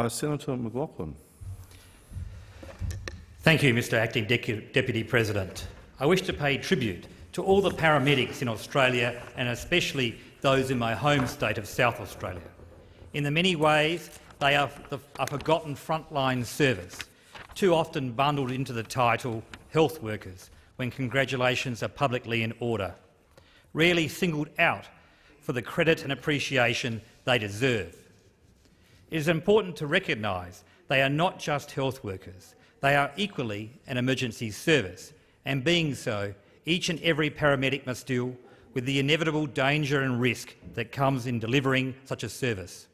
Senator McLaughlin. Thank you, Mr Acting Deputy President. I wish to pay tribute to all the paramedics in Australia and especially those in my home state of South Australia. In the many ways, they are a forgotten frontline service, too often bundled into the title health workers when congratulations are publicly in order, rarely singled out for the credit and appreciation they deserve. It is important to recognise they are not just health workers, they are equally an emergency service, and being so, each and every paramedic must deal with the inevitable danger and risk that comes in delivering such a service.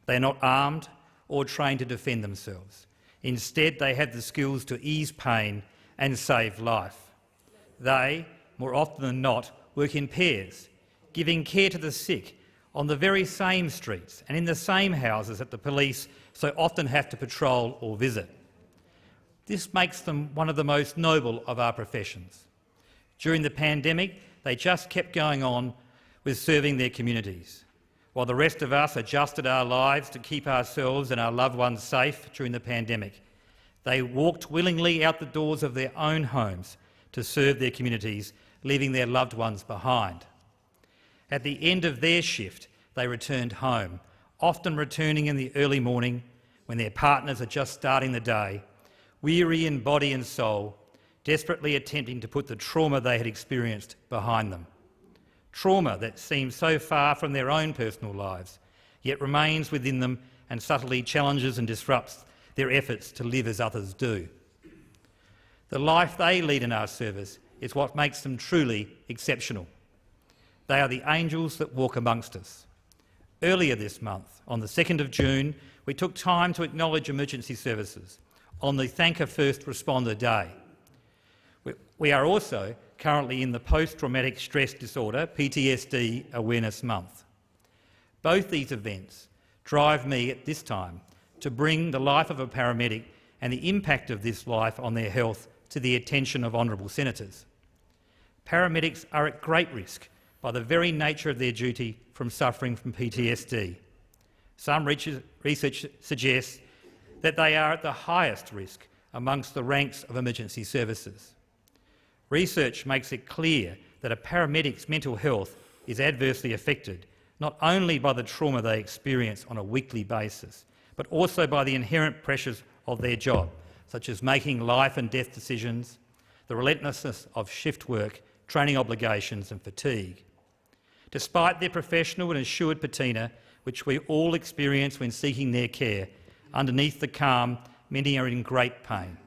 They are not armed or trained to defend themselves. Instead, they have the skills to ease pain and save life. They, more often than not, work in pairs, giving care to the sick on the very same streets and in the same houses that the police so often have to patrol or visit. This makes them one of the most noble of our professions. During the pandemic, they just kept going on with serving their communities. While the rest of us adjusted our lives to keep ourselves and our loved ones safe during the pandemic, they walked willingly out the doors of their own homes to serve their communities, leaving their loved ones behind. At the end of their shift, they returned home, often returning in the early morning when their partners are just starting the day, weary in body and soul, desperately attempting to put the trauma they had experienced behind them. Trauma that seems so far from their own personal lives, yet remains within them and subtly challenges and disrupts their efforts to live as others do. The life they lead in our service is what makes them truly exceptional. They are the angels that walk amongst us. Earlier this month, on the 2nd of June, we took time to acknowledge emergency services on the Thank a First Responder Day. We are also currently in the Post-Traumatic Stress Disorder (PTSD) Awareness Month. Both these events drive me at this time to bring the life of a paramedic and the impact of this life on their health to the attention of honourable senators. Paramedics are at great risk by the very nature of their duty from suffering from PTSD. Some research suggests that they are at the highest risk amongst the ranks of emergency services. Research makes it clear that a paramedic's mental health is adversely affected not only by the trauma they experience on a weekly basis, but also by the inherent pressures of their job, such as making life and death decisions, the relentlessness of shift work, training obligations and fatigue. Despite their professional and assured patina, which we all experience when seeking their care, underneath the calm, many are in great pain.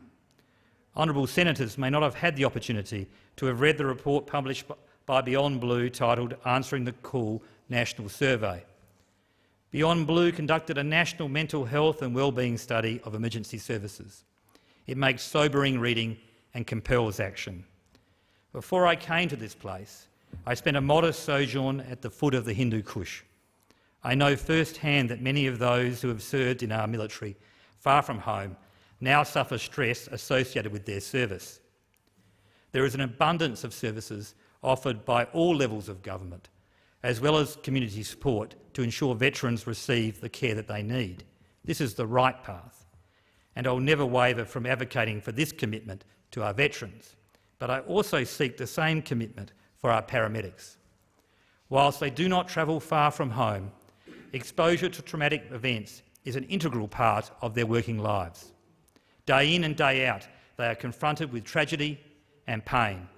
Honourable senators may not have had the opportunity to have read the report published by Beyond Blue titled Answering the Call National Survey. Beyond Blue conducted a national mental health and wellbeing study of emergency services. It makes sobering reading and compels action. Before I came to this place, I spent a modest sojourn at the foot of the Hindu Kush. I know firsthand that many of those who have served in our military far from home now suffer stress associated with their service. There is an abundance of services offered by all levels of government, as well as community support to ensure veterans receive the care that they need. This is the right path, and I'll never waver from advocating for this commitment to our veterans, but I also seek the same commitment for our paramedics. Whilst they do not travel far from home, exposure to traumatic events is an integral part of their working lives. Day in and day out, they are confronted with tragedy and pain,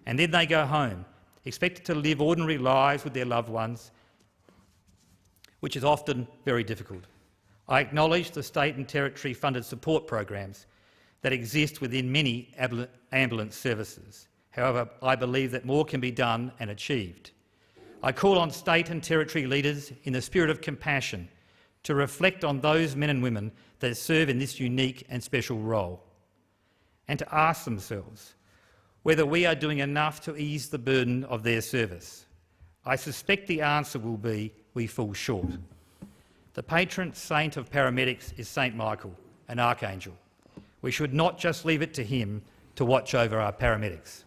and then they go home, expected to live ordinary lives with their loved ones, which is often very difficult. I acknowledge the state and territory funded support programs that exist within many ambulance services. However, I believe that more can be done and achieved. I call on state and territory leaders in the spirit of compassion to reflect on those men and women that serve in this unique and special role, and to ask themselves whether we are doing enough to ease the burden of their service. I suspect the answer will be we fall short. The patron saint of paramedics is St Michael, an archangel. We should not just leave it to him to watch over our paramedics.